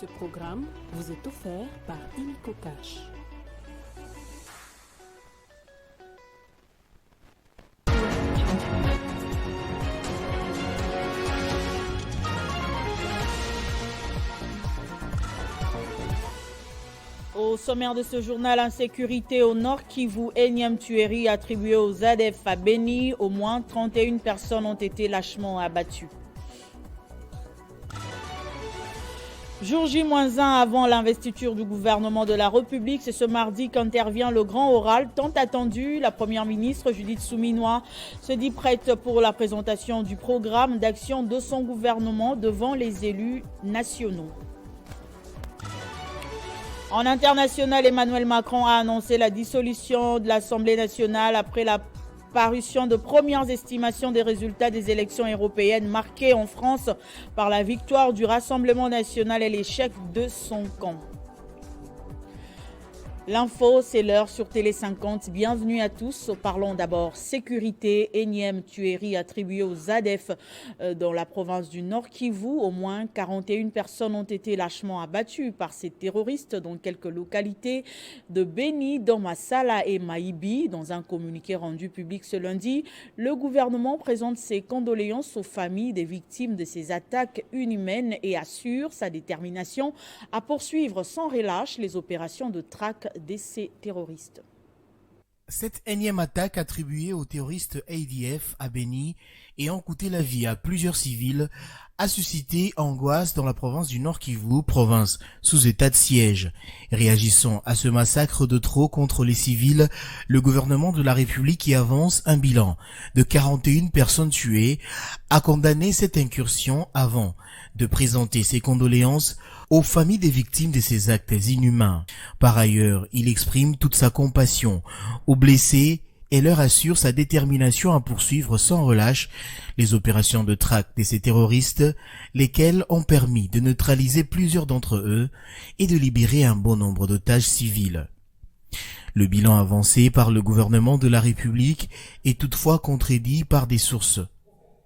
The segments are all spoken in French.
Ce programme vous est offert par Illico Cash. Au sommaire de ce journal, insécurité au Nord Kivu, énième tuerie attribuée aux ADF à Beni. Au moins 31 personnes ont été lâchement abattues. Jour J-1 avant l'investiture du gouvernement de la République, c'est ce mardi qu'intervient le grand oral tant attendu. La première ministre Judith Suminwa se dit prête pour la présentation du programme d'action de son gouvernement devant les élus nationaux. En international, Emmanuel Macron a annoncé la dissolution de l'Assemblée nationale après la parution de premières estimations des résultats des élections européennes marquées en France par la victoire du Rassemblement national et l'échec de son camp. L'info, c'est l'heure sur Télé 50. Bienvenue à tous. Parlons d'abord sécurité. Énième tuerie attribuée aux ADF dans la province du Nord Kivu. Au moins 41 personnes ont été lâchement abattues par ces terroristes dans quelques localités de Beni, Domasala et Maïbi. Dans un communiqué rendu public ce lundi, le gouvernement présente ses condoléances aux familles des victimes de ces attaques inhumaines et assure sa détermination à poursuivre sans relâche les opérations de traque de ces terroristes. Cette énième attaque attribuée aux terroristes ADF à Beni ayant coûté la vie à plusieurs civils a suscité angoisse dans la province du Nord Kivu, province sous état de siège. Réagissant à ce massacre de trop contre les civils, le gouvernement de la République qui avance un bilan de 41 personnes tuées a condamné cette incursion avant de présenter ses condoléances aux familles des victimes de ces actes inhumains. Par ailleurs, il exprime toute sa compassion aux blessés et leur assure sa détermination à poursuivre sans relâche les opérations de traque de ces terroristes, lesquelles ont permis de neutraliser plusieurs d'entre eux et de libérer un bon nombre d'otages civils. Le bilan avancé par le gouvernement de la République est toutefois contredit par des sources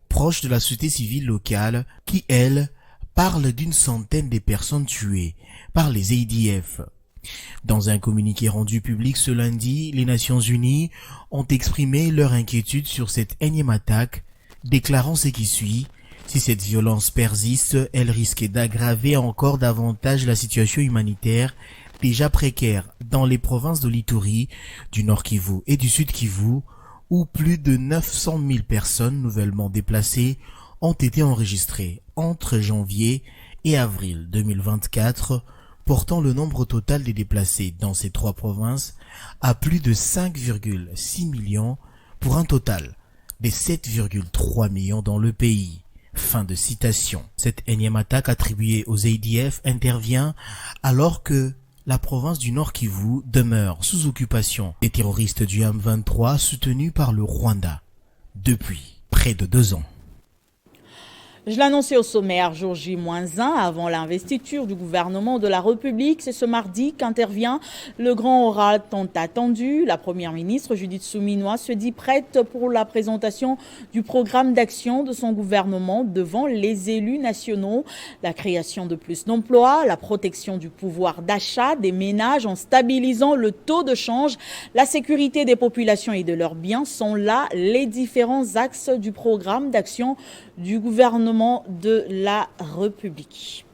proches de la société civile locale qui, elles, parlent d'une centaine de personnes tuées par les ADF. Dans un communiqué rendu public ce lundi, les Nations Unies ont exprimé leur inquiétude sur cette énième attaque, déclarant ce qui suit: si cette violence persiste, elle risque d'aggraver encore davantage la situation humanitaire déjà précaire dans les provinces de l'Ituri, du Nord Kivu et du Sud Kivu, où plus de 900 000 personnes nouvellement déplacées ont été enregistrées entre janvier et avril 2024, portant le nombre total des déplacés dans ces trois provinces à plus de 5,6 millions pour un total de 7,3 millions dans le pays. Fin de citation. Cette énième attaque attribuée aux ADF intervient alors que la province du Nord Kivu demeure sous occupation des terroristes du M23 soutenus par le Rwanda depuis près de 2 ans. Je l'annonçais au sommaire, jour J-1 avant l'investiture du gouvernement de la République. C'est ce mardi qu'intervient le grand oral tant attendu. La première ministre Judith Suminwa se dit prête pour la présentation du programme d'action de son gouvernement devant les élus nationaux. La création de plus d'emplois, la protection du pouvoir d'achat des ménages en stabilisant le taux de change, la sécurité des populations et de leurs biens sont là les différents axes du programme d'action du gouvernement de la République.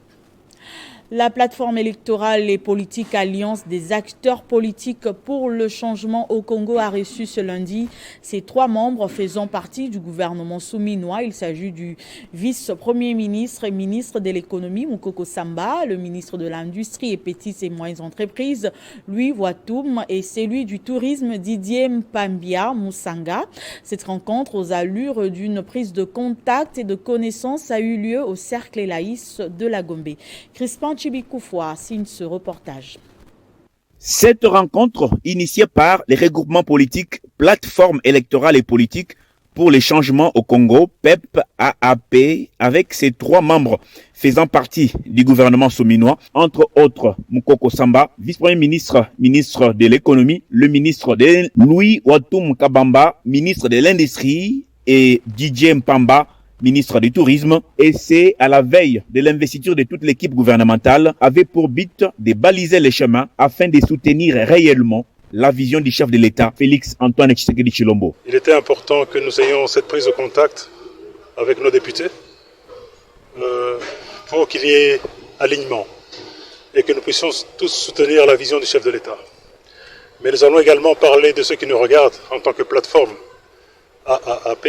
La plateforme électorale et politique Alliance des acteurs politiques pour le changement au Congo a reçu ce lundi ses 3 membres faisant partie du gouvernement Suminwa. Il s'agit du vice-premier ministre et ministre de l'économie Mukoko Samba, le ministre de l'Industrie et Petites et Moyennes Entreprises Louis Watoum et celui du tourisme Didier Mpambia Moussanga. Cette rencontre aux allures d'une prise de contact et de connaissance a eu lieu au Cercle Laïs de la Gombe. Crispin Chibikoufwa signe ce reportage. Cette rencontre, initiée par les regroupements politiques, plateforme électorale et politique pour les changements au Congo, PEP-AAP, avec ses 3 membres faisant partie du gouvernement Suminwa, entre autres Mukoko Samba, vice-premier ministre, ministre de l'économie, le ministre de Louis Watoum Kabamba, ministre de l'industrie, et Didier Mpamba, ministre du Tourisme, et c'est à la veille de l'investiture de toute l'équipe gouvernementale, avait pour but de baliser les chemins afin de soutenir réellement la vision du chef de l'État, Félix Antoine Tshisekedi Tshilombo. Il était important que nous ayons cette prise de contact avec nos députés pour qu'il y ait alignement et que nous puissions tous soutenir la vision du chef de l'État. Mais nous allons également parler de ceux qui nous regardent en tant que plateforme AAAP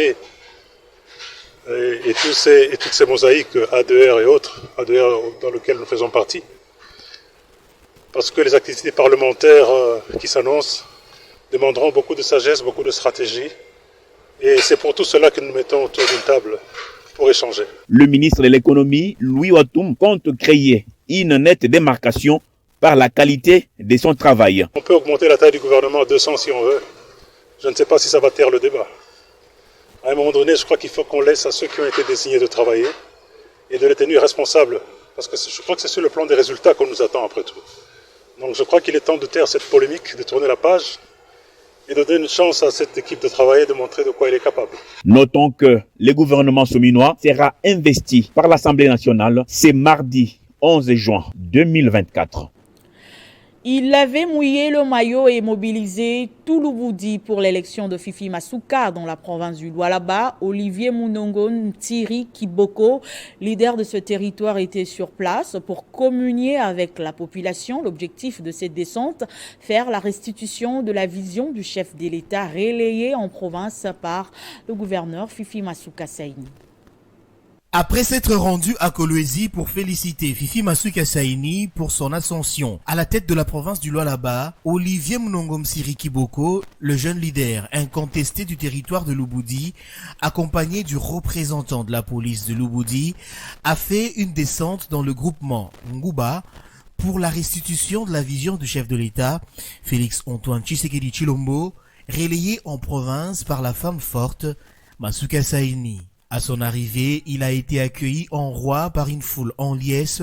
et toutes ces mosaïques ADR et autres, ADR dans lesquelles nous faisons partie. Parce que les activités parlementaires qui s'annoncent demanderont beaucoup de sagesse, beaucoup de stratégie. Et c'est pour tout cela que nous mettons autour d'une table pour échanger. Le ministre de l'économie, Louis Watoum, compte créer une nette démarcation par la qualité de son travail. On peut augmenter la taille du gouvernement à 200 si on veut. Je ne sais pas si ça va taire le débat. À un moment donné, je crois qu'il faut qu'on laisse à ceux qui ont été désignés de travailler et de les tenir responsables. Parce que je crois que c'est sur le plan des résultats qu'on nous attend après tout. Donc je crois qu'il est temps de taire cette polémique, de tourner la page et de donner une chance à cette équipe de travailler, de montrer de quoi elle est capable. Notons que le gouvernement souminois sera investi par l'Assemblée nationale ce mardi 11 juin 2024. Il avait mouillé le maillot et mobilisé tout l'Ubudi pour l'élection de Fifi Masuka dans la province du Lualaba. Olivier Munongo Ntiri Kiboko, leader de ce territoire, était sur place pour communier avec la population. L'objectif de cette descente, faire la restitution de la vision du chef de l'État relayée en province par le gouverneur Fifi Masuka Saini. Après s'être rendu à Kolwezi pour féliciter Fifi Masuka Saini pour son ascension à la tête de la province du Lualaba, Olivier Munongo Ntiri Kiboko, le jeune leader incontesté du territoire de l'Ubudi, accompagné du représentant de la police de l'Ubudi, a fait une descente dans le groupement Nguba pour la restitution de la vision du chef de l'État, Félix Antoine Tshisekedi Tshilombo, relayée en province par la femme forte Masuka Saini. À son arrivée, il a été accueilli en roi par une foule en liesse,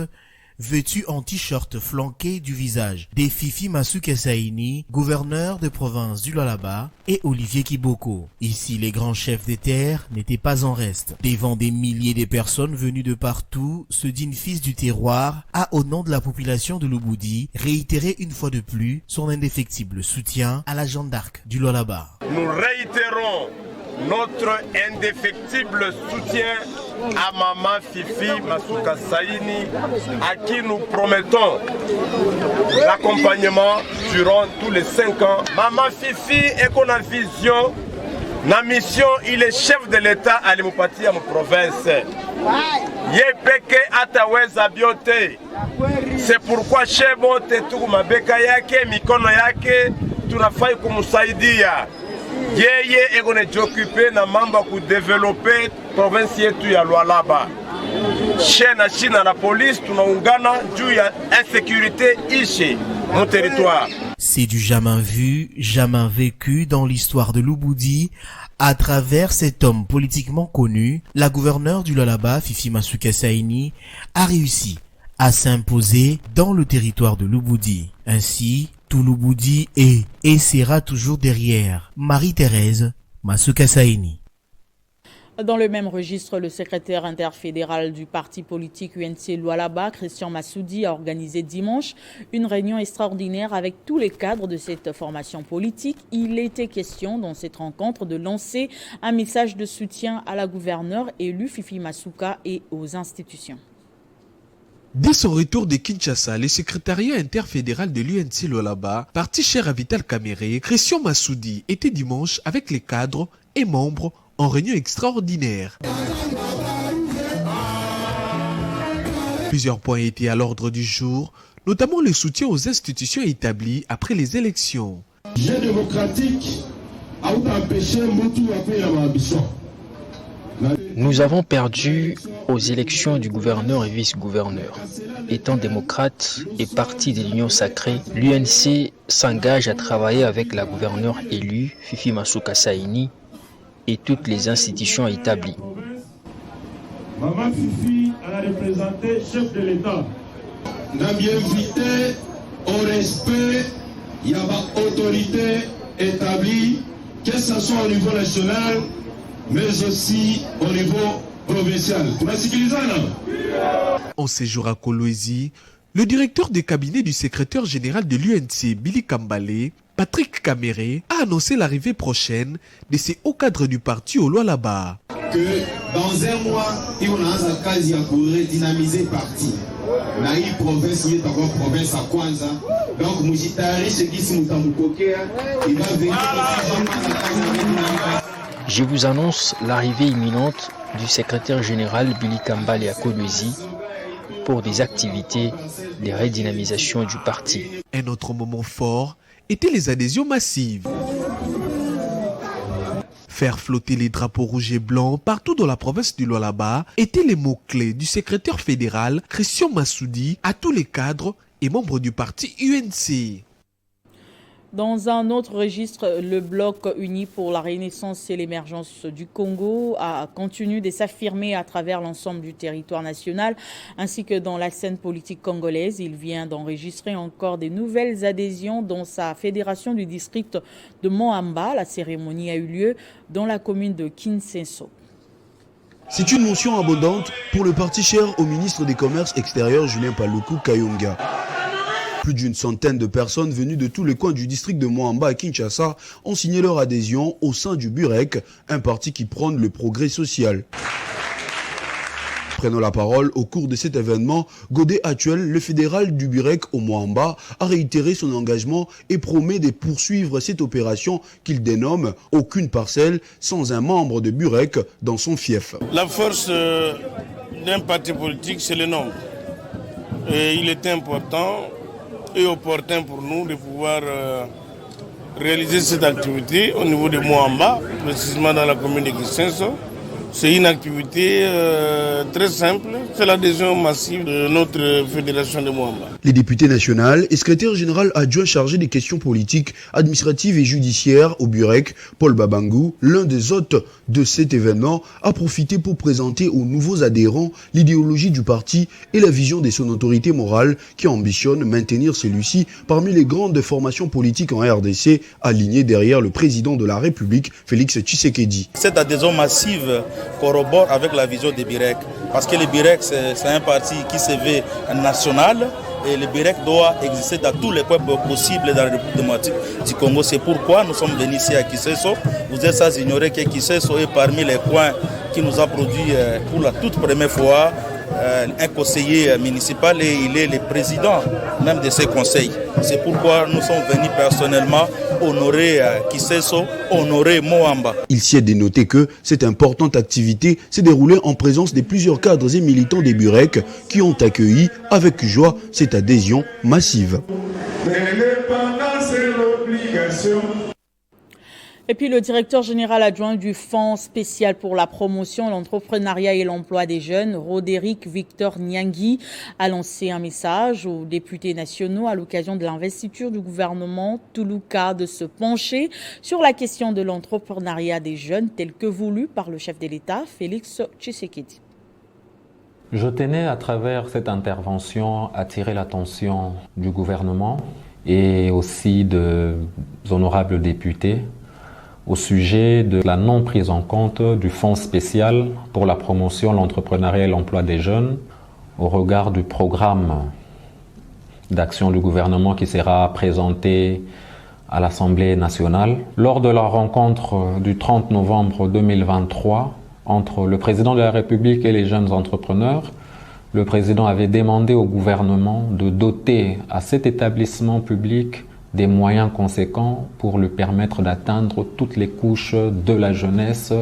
vêtue en t-shirt flanqué du visage des Fifi Masuka Saini, gouverneur de province du Lualaba, et Olivier Kiboko. Ici, les grands chefs des terres n'étaient pas en reste. Devant des milliers de personnes venues de partout, ce digne fils du terroir a, au nom de la population de l'Ubudi, réitéré une fois de plus son indéfectible soutien à la Jeanne d'Arc du Lualaba. Nous réitérons notre indéfectible soutien à Maman Fifi Masuka Saini, à qui nous promettons l'accompagnement durant tous les 5 ans. Maman Fifi est qu'on a vision, na mission, il est chef de l'État à l'Imopati à ma province. Yepeke ataweza biote. C'est pourquoi chez Bote Mabeka yake, Mikono yake, tunafai kumusaidia. Yeye ekone occupé na mamba ku développer province yetu ya Lualaba. Chena China la police tunaungana juu ya insécurité ici mon territoire. C'est du jamais vu, jamais vécu dans l'histoire de l'Ubudi. À travers cet homme politiquement connu, la gouverneure du Lualaba, Fifi Masuka Saini, a réussi à s'imposer dans le territoire de l'Ubudi. Ainsi, tout l'Ubudi est et sera toujours derrière Marie-Thérèse Masuka Saini. Dans le même registre, le secrétaire interfédéral du parti politique UNC Lualaba, Christian Massoudi, a organisé dimanche une réunion extraordinaire avec tous les cadres de cette formation politique. Il était question dans cette rencontre de lancer un message de soutien à la gouverneure élue Fifi Masuka et aux institutions. Dès son retour de Kinshasa, le secrétariat interfédéral de l'UNC Lualaba, parti cher à Vital Kamere, Christian Massoudi était dimanche avec les cadres et membres en réunion extraordinaire. Plusieurs points étaient à l'ordre du jour, notamment le soutien aux institutions établies après les élections. Jeu démocratique a empêché Moutou à faire la ambition. Nous avons perdu aux élections du gouverneur et vice-gouverneur. Étant démocrate et parti de l'Union sacrée, l'UNC s'engage à travailler avec la gouverneure élue, Fifi Masuka Saini, et toutes les institutions établies. Maman Fifi, elle a représenté chef de l'État. Nous avons invité au respect, il y a une autorité établie, que ce soit au niveau national, mais aussi au niveau provincial. En séjour à Kolwezi, le directeur de cabinet du secrétaire général de l'UNC, Billy Kambale, Patrick Kamere, a annoncé l'arrivée prochaine de ces hauts cadres du parti au Lualaba. Que dans un mois, il y a un cas pour redynamiser le parti. Na hii province yetu kwa province ya kwanza, donc mujitayarishe gisi mtamupokea, il va venir. Je vous annonce l'arrivée imminente du secrétaire général Billy Kambale à Kolwezi pour des activités de redynamisation du parti. Un autre moment fort était les adhésions massives. Faire flotter les drapeaux rouges et blancs partout dans la province du Lualaba étaient les mots-clés du secrétaire fédéral Christian Massoudi à tous les cadres et membres du parti UNC. Dans un autre registre, le Bloc uni pour la renaissance et l'émergence du Congo a continué de s'affirmer à travers l'ensemble du territoire national ainsi que dans la scène politique congolaise. Il vient d'enregistrer encore des nouvelles adhésions dans sa fédération du district de Moamba. La cérémonie a eu lieu dans la commune de Kinsenso. C'est une mention abondante pour le parti cher au ministre des Commerces extérieurs Julien Paluku Kayonga. Plus d'une centaine de personnes venues de tous les coins du district de Moamba à Kinshasa ont signé leur adhésion au sein du Burek, un parti qui prône le progrès social. Prenant la parole au cours de cet événement, Godé Actuel, le fédéral du Burek au Moamba, a réitéré son engagement et promet de poursuivre cette opération qu'il dénomme « Aucune parcelle sans un membre de Burek dans son fief ». La force d'un parti politique, c'est le nombre. Et il est important et opportun pour nous de pouvoir réaliser cette activité au niveau de Moamba, précisément dans la commune de Kinsenso. C'est une activité très simple, c'est l'adhésion massive de notre fédération de Moamba. Les députés nationaux et secrétaire général adjoint chargé des questions politiques, administratives et judiciaires au Burek, Paul Babangou, l'un des hôtes de cet événement, a profité pour présenter aux nouveaux adhérents l'idéologie du parti et la vision de son autorité morale qui ambitionne maintenir celui-ci parmi les grandes formations politiques en RDC alignées derrière le président de la République, Félix Tshisekedi. Cette adhésion massive corrobore avec la vision des Birek, parce que le Birek c'est un parti qui se veut national et le Birek doit exister dans tous les coins possibles dans la République démocratique du Congo. C'est pourquoi nous sommes venus ici à Kinsenso. Vous êtes sans ignorer que Kinsenso est parmi les coins qui nous a produit pour la toute première fois un conseiller municipal et il est le président même de ce conseil. C'est pourquoi nous sommes venus personnellement honorer Kinsenso, honorer Moamba. Il s'y est dénoté que cette importante activité s'est déroulée en présence de plusieurs cadres et militants des Burek qui ont accueilli avec joie cette adhésion massive. Et puis le directeur général adjoint du Fonds spécial pour la promotion, l'entrepreneuriat et l'emploi des jeunes, Roderick Victor Nyangui, a lancé un message aux députés nationaux à l'occasion de l'investiture du gouvernement Toulouka de se pencher sur la question de l'entrepreneuriat des jeunes tel que voulu par le chef de l'État, Félix Tshisekedi. Je tenais à travers cette intervention à attirer l'attention du gouvernement et aussi des honorables députés au sujet de la non prise en compte du Fonds spécial pour la promotion, l'entrepreneuriat et l'emploi des jeunes au regard du programme d'action du gouvernement qui sera présenté à l'Assemblée nationale. Lors de la rencontre du 30 novembre 2023 entre le président de la République et les jeunes entrepreneurs, le président avait demandé au gouvernement de doter à cet établissement public des moyens conséquents pour lui permettre d'atteindre toutes les couches de la jeunesse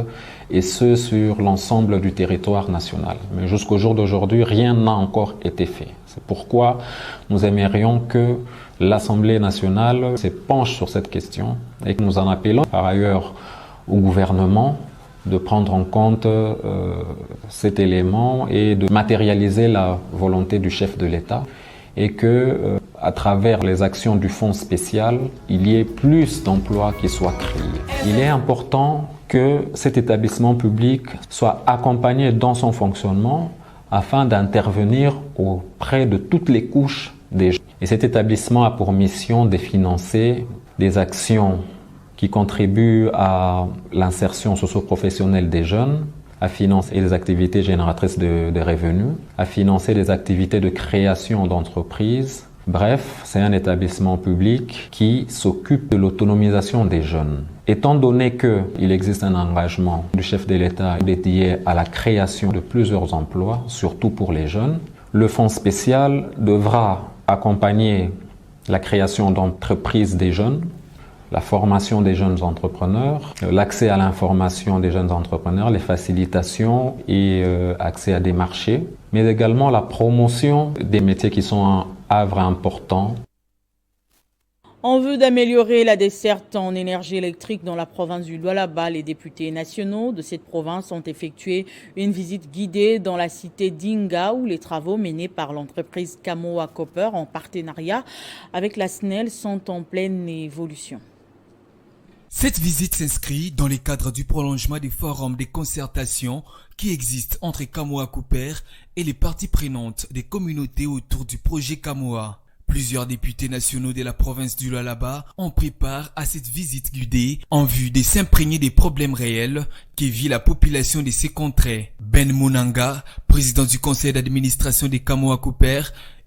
et ce sur l'ensemble du territoire national. Mais jusqu'au jour d'aujourd'hui, rien n'a encore été fait. C'est pourquoi nous aimerions que l'Assemblée nationale se penche sur cette question et que nous en appelons par ailleurs au gouvernement de prendre en compte cet élément et de matérialiser la volonté du chef de l'État et que à travers les actions du fonds spécial, il y ait plus d'emplois qui soient créés. Il est important que cet établissement public soit accompagné dans son fonctionnement afin d'intervenir auprès de toutes les couches des jeunes. Et cet établissement a pour mission de financer des actions qui contribuent à l'insertion socio-professionnelle des jeunes, à financer les activités génératrices de revenus, à financer les activités de création d'entreprises. Bref, c'est un établissement public qui s'occupe de l'autonomisation des jeunes. Étant donné qu'il existe un engagement du chef de l'État dédié à la création de plusieurs emplois, surtout pour les jeunes, le fonds spécial devra accompagner la création d'entreprises des jeunes, la formation des jeunes entrepreneurs, l'accès à l'information des jeunes entrepreneurs, les facilitations et accès à des marchés, mais également la promotion des métiers qui sont un havre important. En vue d'améliorer la desserte en énergie électrique dans la province du Lualaba, les députés nationaux de cette province ont effectué une visite guidée dans la cité d'Inga où les travaux menés par l'entreprise Kamoa Copper en partenariat avec la SNEL sont en pleine évolution. Cette visite s'inscrit dans le cadre du prolongement des forums de concertation qui existent entre Kamoa Copper et les parties prenantes des communautés autour du projet Kamoa. Plusieurs députés nationaux de la province du Lualaba ont pris part à cette visite guidée en vue de s'imprégner des problèmes réels que vit la population de ces contrées. Ben Munanga, président du conseil d'administration de Kamoa Copper,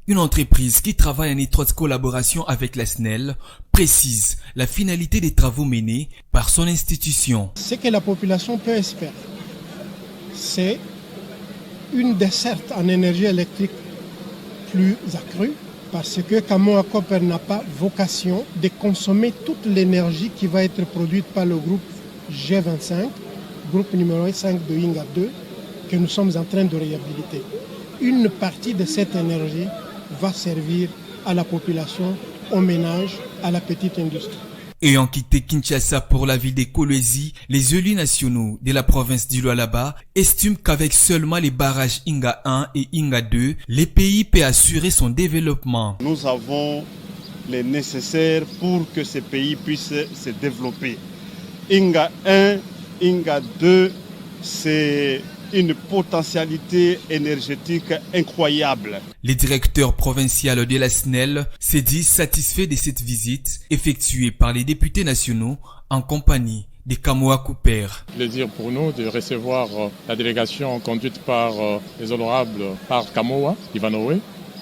une entreprise qui travaille en étroite collaboration avec la SNEL, précise la finalité des travaux menés par son institution. Ce que la population peut espérer, c'est une desserte en énergie électrique plus accrue, parce que Kamoa Copper n'a pas vocation de consommer toute l'énergie qui va être produite par le groupe G25, groupe numéro 5 de Inga 2, que nous sommes en train de réhabiliter. Une partie de cette énergie va servir à la population, aux ménages, à la petite industrie. Ayant quitté Kinshasa pour la ville de Kolwezi, les élus nationaux de la province du Lualaba estiment qu'avec seulement les barrages Inga 1 et Inga 2, le pays peut assurer son développement. Nous avons les nécessaires pour que ce pays puisse se développer. Inga 1, Inga 2, c'est une potentialité énergétique incroyable. Le directeur provincial de la SNEL s'est dit satisfait de cette visite effectuée par les députés nationaux en compagnie de Kamoa Copper. Plaisir pour nous de recevoir la délégation conduite par les honorables par Kamoa Ivanoé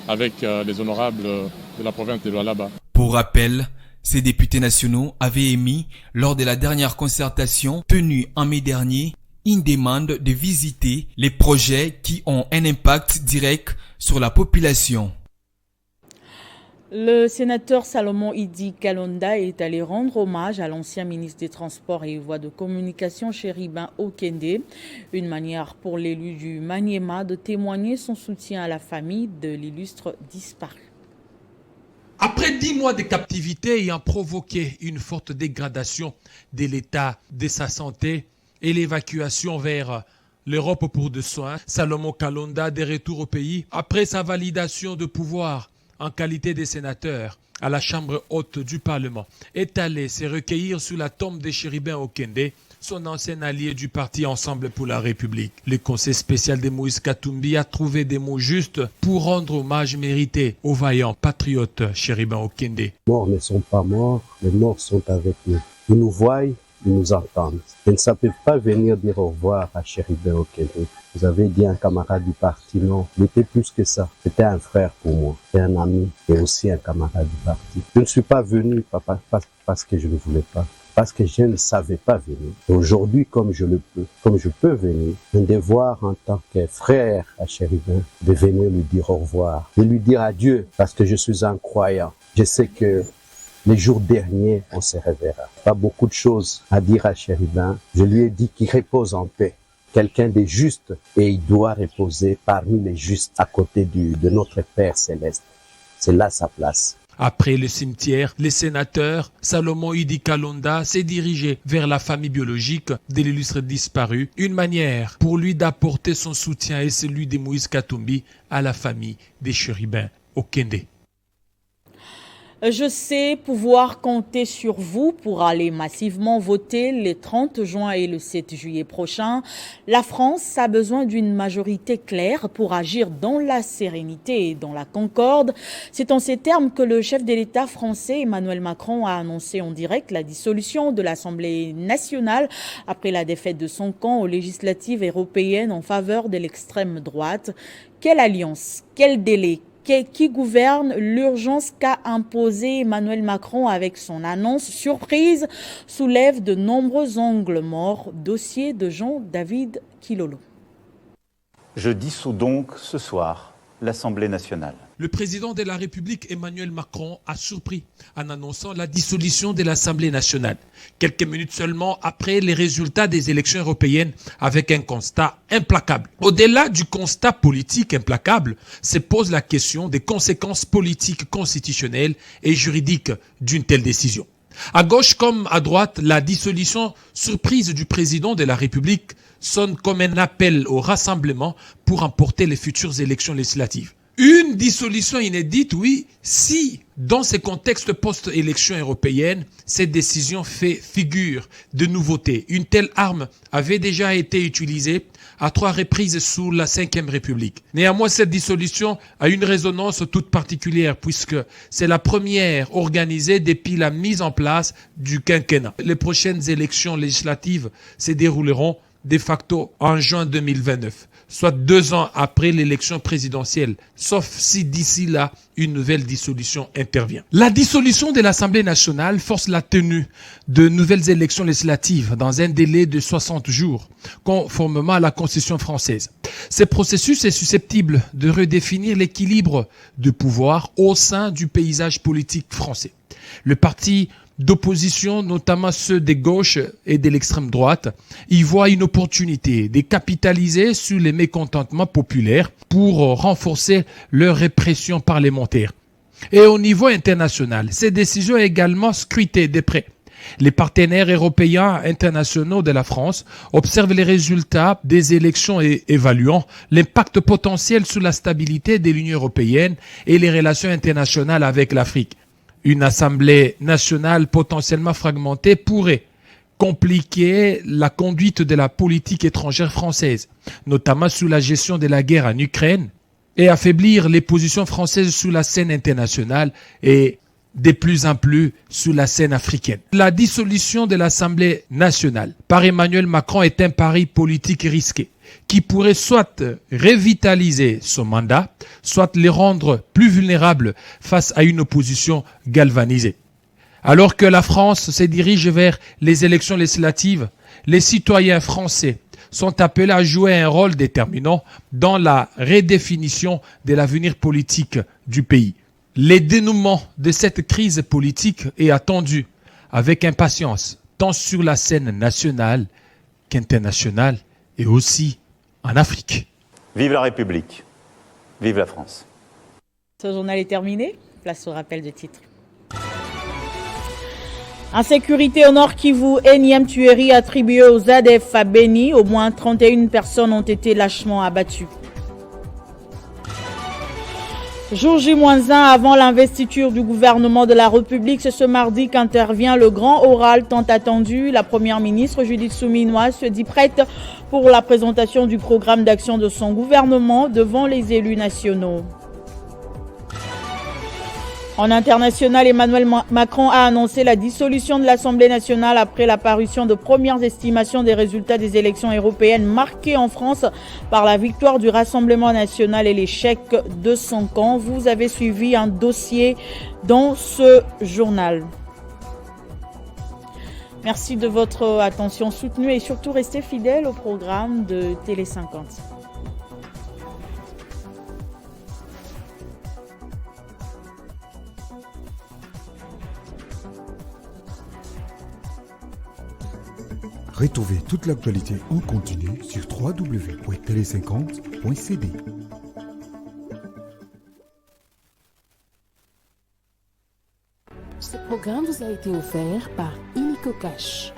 avec les honorables de la province de Lualaba. Pour rappel, ces députés nationaux avaient émis lors de la dernière concertation tenue en mai dernier une demande de visiter les projets qui ont un impact direct sur la population. Le sénateur Salomon Idi Kalonda est allé rendre hommage à l'ancien ministre des Transports et Voies de Communication, Chéribin Okende, une manière pour l'élu du Maniema de témoigner son soutien à la famille de l'illustre disparu. Après 10 mois de captivité ayant provoqué une forte dégradation de l'état de sa santé, et l'évacuation vers l'Europe pour des soins, Salomon Kalonda, de retour au pays, après sa validation de pouvoir en qualité de sénateur à la Chambre haute du Parlement, est allé se recueillir sous la tombe de Chéribin Okende, son ancien allié du parti Ensemble pour la République. Le conseil spécial de Moïse Katumbi a trouvé des mots justes pour rendre hommage mérité au vaillant patriote Chéribin Okende. Les morts ne sont pas morts, les morts sont avec nous. Ils nous voient, ils nous entendent. Ils ne peuvent pas venir dire au revoir à Chéribin Okende. Vous avez dit un camarade du parti, non, il était plus que ça. C'était un frère pour moi, c'était un ami et aussi un camarade du parti. Je ne suis pas venu parce que je ne voulais pas, parce que je ne savais pas venir. Aujourd'hui, comme je peux venir, un devoir en tant que frère à Chéribin, de venir lui dire au revoir, de lui dire adieu, parce que je suis un croyant. Je sais que les jours derniers, on se reverra. Pas beaucoup de choses à dire à Chéribin. Je lui ai dit qu'il repose en paix. Quelqu'un de juste, et il doit reposer parmi les justes à côté de notre Père Céleste. C'est là sa place. Après le cimetière, le sénateur Salomon Idi Kalonda s'est dirigé vers la famille biologique de l'illustre disparu, une manière pour lui d'apporter son soutien et celui de Moïse Katumbi à la famille des Chéribin Okende. Je sais pouvoir compter sur vous pour aller massivement voter les 30 juin et le 7 juillet prochains. La France a besoin d'une majorité claire pour agir dans la sérénité et dans la concorde. C'est en ces termes que le chef de l'État français Emmanuel Macron a annoncé en direct la dissolution de l'Assemblée nationale après la défaite de son camp aux législatives européennes en faveur de l'extrême droite. Quelle alliance, quel délai, qui gouverne l'urgence qu'a imposée Emmanuel Macron avec son annonce surprise soulève de nombreux angles morts. Dossier de Jean-David Kilolo. Je dissous donc ce soir l'Assemblée nationale. Le président de la République Emmanuel Macron a surpris en annonçant la dissolution de l'Assemblée nationale, quelques minutes seulement après les résultats des élections européennes, avec un constat implacable. Au-delà du constat politique implacable, se pose la question des conséquences politiques, constitutionnelles et juridiques d'une telle décision. À gauche comme à droite, la dissolution surprise du président de la République sonne comme un appel au rassemblement pour emporter les futures élections législatives. Une dissolution inédite, oui, si, dans ce contexte post-élection européenne, cette décision fait figure de nouveauté. Une telle arme avait déjà été utilisée à 3 reprises sous la Ve République. Néanmoins, cette dissolution a une résonance toute particulière puisque c'est la première organisée depuis la mise en place du quinquennat. Les prochaines élections législatives se dérouleront de facto en juin 2029, soit 2 ans après l'élection présidentielle, sauf si d'ici là, une nouvelle dissolution intervient. La dissolution de l'Assemblée nationale force la tenue de nouvelles élections législatives dans un délai de 60 jours, conformément à la Constitution française. Ce processus est susceptible de redéfinir l'équilibre de pouvoir au sein du paysage politique français. Le parti d'opposition, notamment ceux des gauches et de l'extrême droite, y voient une opportunité de capitaliser sur les mécontentements populaires pour renforcer leur répression parlementaire. Et au niveau international, ces décisions sont également scrutées de près. Les partenaires européens internationaux de la France observent les résultats des élections et évaluant l'impact potentiel sur la stabilité de l'Union européenne et les relations internationales avec l'Afrique. Une assemblée nationale potentiellement fragmentée pourrait compliquer la conduite de la politique étrangère française, notamment sous la gestion de la guerre en Ukraine, et affaiblir les positions françaises sur la scène internationale et de plus en plus sur la scène africaine. La dissolution de l'Assemblée nationale par Emmanuel Macron est un pari politique risqué qui pourrait soit revitaliser son mandat, soit les rendre plus vulnérables face à une opposition galvanisée. Alors que la France se dirige vers les élections législatives, les citoyens français sont appelés à jouer un rôle déterminant dans la redéfinition de l'avenir politique du pays. Le dénouement de cette crise politique est attendu avec impatience, tant sur la scène nationale qu'internationale et aussi en Afrique. Vive la République, vive la France. Ce journal est terminé. Place au rappel de titres. Insécurité au Nord Kivu, énième tuerie attribuée aux ADF à Beni. Au moins 31 personnes ont été lâchement abattues. Jour J-1 avant l'investiture du gouvernement de la République, c'est ce mardi qu'intervient le grand oral tant attendu. La première ministre Judith Suminwa se dit prête pour la présentation du programme d'action de son gouvernement devant les élus nationaux. En international, Emmanuel Macron a annoncé la dissolution de l'Assemblée nationale après la parution de premières estimations des résultats des élections européennes marquées en France par la victoire du Rassemblement national et l'échec de son camp. Vous avez suivi un dossier dans ce journal. Merci de votre attention soutenue et surtout restez fidèles au programme de Télé 50. Retrouvez toute l'actualité en continu sur www.tele50.cd. Ce programme vous a été offert par Illico Cash.